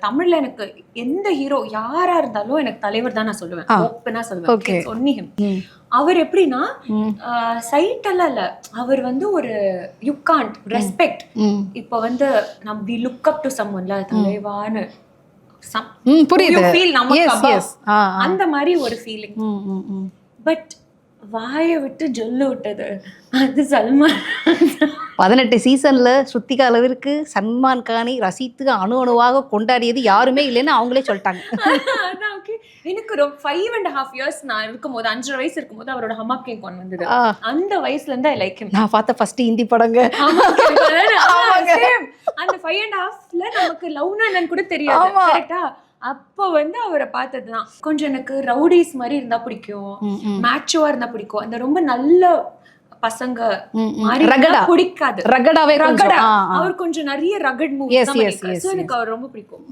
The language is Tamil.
தமிழ்ல எனக்கு எந்த ஹீரோ யாரா இருந்தாலும் எனக்கு தலைவர் தான் நான் சொல்லுவேன், ஓப்பனா சொல்லுவேன். ஒன்னி ஹிம். அவர் எப்படின்னா சைட் எல்லாம் இல்ல, அவர் வந்து ஒரு யூ காண்ட் ரெஸ்பெக்ட். இப்ப வந்து நம்ம வி லுக் அப் டு சம்ஒன்ல, தலைவான்னு அந்த மாதிரி ஒரு ஃபீலிங். பட் வாயை விட்டு ஜொல்லு விட்டது அது சல்மான். 18 சீசன்ல ஸ்ருத்திகா அளவிற்கு சல்மான் கானை ரசித்து அணுவாக கொண்டாடியது யாருமே இல்லைன்னு அவங்களே சொல்லிட்டாங்க. எனக்கு 5.5 years நான் இருக்கும்போது, 5.5 வயசு இருக்கும்போது அவரோட ஹமாக் கிங் ஒன் வந்தது. அந்த வயசுல இருந்து ஐ லைக் ஹிம். நான் பார்த்த ஃபர்ஸ்ட் ஹிந்தி படங்க அந்த 5.5ல நமக்கு லவ்னா என்னன்னு கூட தெரியாது, கரெக்டா? அப்ப வந்து அவரை பார்த்ததுதான் கொஞ்சம் எனக்கு ரவுடிஸ் மாதிரி இருந்தா பிடிக்கும், மேட்சுவா இருந்தா பிடிக்கும். அந்த ரொம்ப நல்ல பசங்க மாதிரி பிடிக்காது, ரகடாவே. அவர் கொஞ்சம் நிறைய ரகட் மூவ்ஸ் தான் பண்ணிருக்காரு. சோ எனக்கு அவர் ரொம்ப பிடிக்கும்.